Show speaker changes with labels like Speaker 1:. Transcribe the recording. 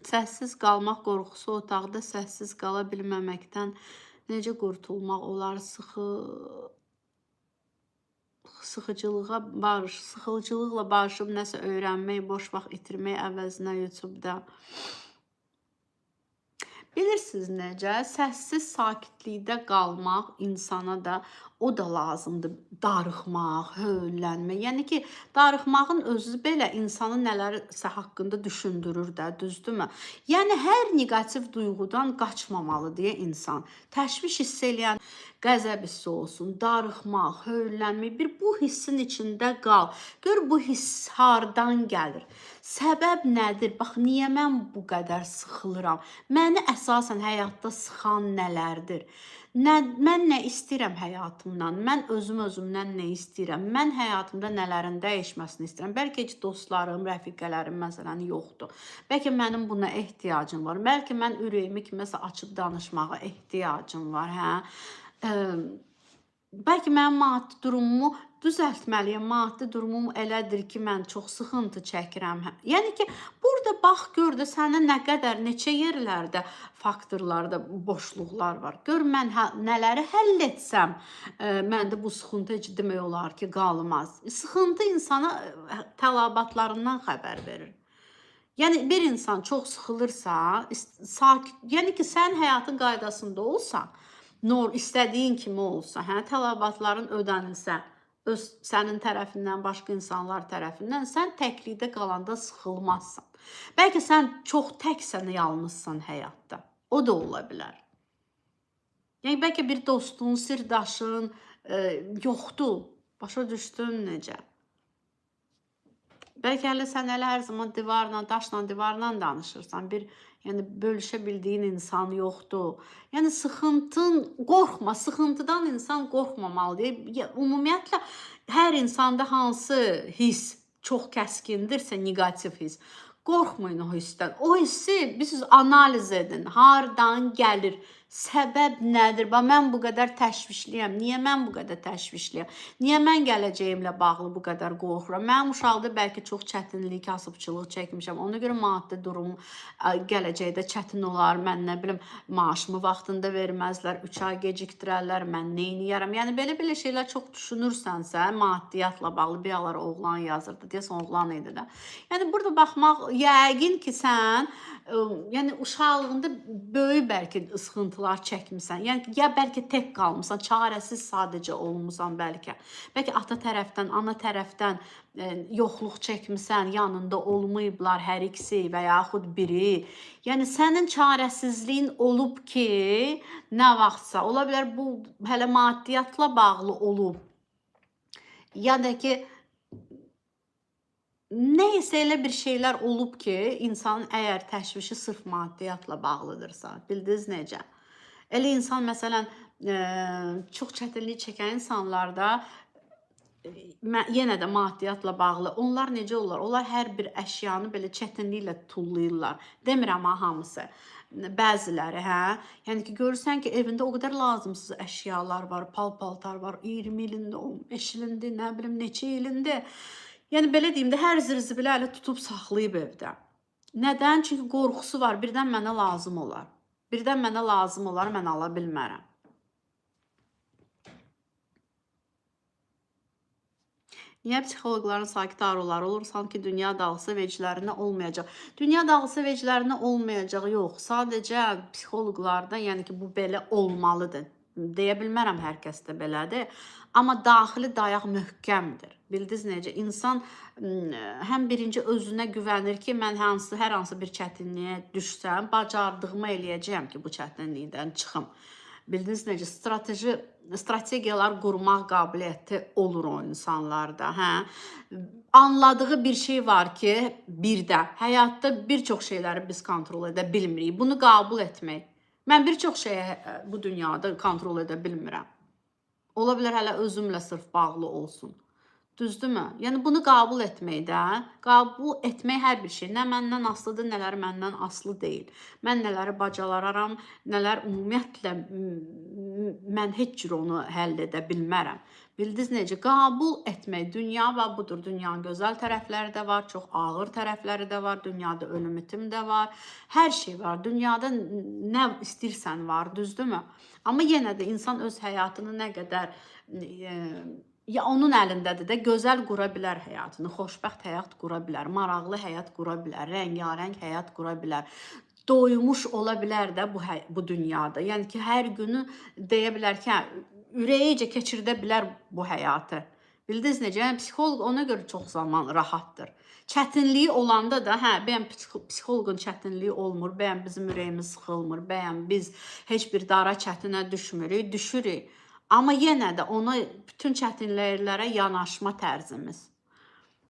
Speaker 1: Səssiz qalmaq qorxusu, otaqda səssiz qala bilməməkdən necə qurtulmaq olar? Sıxıcılıqla barışıb nəsə öyrənmək, boş vaxt itirmək əvəzinə YouTube'da. Bilirsiniz necə? Səssiz sakitlikdə qalmaq insana da o da lazımdır. Darıxmaq, höllənmək. Yəni ki, darıxmağın özü belə insanı nələrsə haqqında düşündürür də, düzdürmü? Yəni hər neqativ duyğudan qaçmamalı deyə insan. Təşviş hiss eləyən qəzəb hissi olsun, darıxmaq, höllənmək, bir bu hissin içində qal. Gör bu hiss hardan gəlir? Səbəb nədir? Bax, niyə mən bu qədər sıxılıram? Məni əsasən həyatda sıxan nələrdir? Mən nə istəyirəm həyatımdan? Mən özümdən nə istəyirəm? Mən həyatımda nələrin dəyişməsini istəyirəm? Bəlkə heç dostlarım, rəfiqələrim məsələn yoxdur. Bəlkə mənim buna ehtiyacım var. Bəlkə mən ürəyimi kiməsə açıb danışmağa ehtiyacım var, hə? Bəlkə mənim maddi durumumu düzəltməliyəm. Maddi durumum elədir ki, mən çox sıxıntı çəkirəm. Yəni ki, burada bax, gör də sənə nə qədər, neçə yerlərdə, faktorlarda boşluqlar var. Gör mən nələri həll etsəm, məndə bu sıxıntı heç demək olar ki, qalmaz. Sıxıntı insana tələbatlarından xəbər verir. Yəni, bir insan çox sıxılırsa, yəni ki, sən həyatın qaydasında olsan, istədiyin kimi olsa, tələbatların ödənilsə, sənin tərəfindən, başqa insanlar tərəfindən, sən təklikdə qalanda sıxılmazsan. Bəlkə sən çox təksən, yalnızsan həyatda. O da ola bilər. Yəni, bəlkə bir dostun, sirdaşın yoxdur. Başa düşdün necə? Bəlkə hələ sən hər zaman daşla, divarla danışırsan. Yəni, bölüşə bildiyin insan yoxdur. Yəni, qorxma, sıxıntıdan insan qorxmamalıdır. Ümumiyyətlə, hər insanda hansı his çox kəskindirsə, negativ his, qorxmayın o hissdən. O hissi siz analiz edin. Hardan gəlir? Səbəb nədir? Mən bu qədər təşvişliyəm. Niyə mən bu qədər təşvişliyəm? Niyə mən gələcəyimlə bağlı bu qədər qorxuram? Mənim uşaqda bəlkə çox çətinlik, kasıbçılıq çəkmişəm. Ona görə maddi durum gələcəkdə çətin olar. Mən nə bilim, maaşımı vaxtında verməzlər, 3 ay gecikdirərlər, mən neyniyərəm? Yəni, belə şeylər çox düşünürsənsə, maddiyatla bağlı bir ara oğlan yazırdı. Deyəsən, oğlan idi də. Yəni, burada baxmaq, yəqin ki, sən uşaqlığında böyük bəlkə sıxıntılar çəkmirsən. Yəni, ya bəlkə tək qalmısan, çarəsiz sadəcə olmusan bəlkə. Bəlkə ata tərəfdən, ana tərəfdən yoxluq çəkmirsən, yanında olmayıblar hər ikisi və yaxud biri. Yəni, sənin çarəsizliyin olub ki, nə vaxtsa, ola bilər bu hələ maddiyatla bağlı olub. Ya da ki, neysə elə bir şeylər olub ki, insanın əgər təşvişi sırf maddiyatla bağlıdırsa, bildiniz necə? Elə insan, məsələn, çox çətinlik çəkən insanlarda yenə də maddiyatla bağlı, onlar necə olur? Onlar hər bir əşyanı belə çətinliklə tullayırlar. Demirəm ha, hamısı. Bəziləri, hə? Yəni ki, görürsən ki, evində o qədər lazımsız əşyalar var, pal-paltar var, 20 ilində, 15 ilində, nə bilim, neçə ilində. Yəni, belə deyim də, hər zirzibilə elə tutub saxlayıb evdə. Nədən? Çünki qorxusu var, birdən mənə lazım olar. Birdən mənə lazım olar, mən ala bilmərəm. Niyə psixoloqların sakit aroları olur? Sanki dünya dağılsa veclərinə olmayacaq. Dünya dağılsa veclərinə olmayacaq, yox. Sadəcə psixoloqlarda, yəni ki, bu belə olmalıdır. Deyə bilmərəm, hər kəs də belədir. Amma daxili dayaq möhkəmdir. Bildiniz necə? İnsan həm birinci özünə güvənir ki, mən hər hansı bir çətinliyə düşsəm, bacardığımı eləyəcəyəm ki, bu çətinlikdən çıxım. Bildiniz necə? Strategiyalar qurmaq qabiliyyəti olur o insanlarda. Anladığı bir şey var ki, birdə, həyatda bir çox şeyləri biz kontrol edə bilmirik. Bunu qəbul etmək. Mən bir çox şeyə bu dünyada kontrol edə bilmirəm. Ola bilər hələ özümlə sırf bağlı olsun. Düzdürmü? Yəni, bunu qəbul etməkdə, qəbul etmək hər bir şey. Nə məndən aslıdır, nələr məndən aslı deyil. Mən nələri bacararam, nələr ümumiyyətlə mən heç cür onu həll edə bilmərəm. Bildiniz necə? Qəbul etmək. Dünya və budur. Dünyanın gözəl tərəfləri də var, çox ağır tərəfləri də var. Dünyada ölüm itim də var. Hər şey var. Dünyada nə istəyirsən var, düzdürmü? Amma yenə də insan öz həyatını nə qədər ya onun əlindədir də gözəl qura bilər həyatını, xoşbəxt həyat qura bilər, maraqlı həyat qura bilər, rəngarəng həyat qura bilər. Doymuş ola bilər də bu dünyada. Yəni ki, hər günü deyə bilər ki, ürəyicə keçirdə bilər bu həyatı. Bildiniz necə? Yəni psixoloq ona görə çox zaman rahatdır. Çətinliyi olanda da, hə, bəyəm psixoloqun çətinliyi olmur, bəyəm bizim ürəyimiz sıxılmır, bəyəm biz heç bir dara çətinə düşmürük, düşürük. Amma yenə də ona bütün çətinliklərə yanaşma tərzimiz.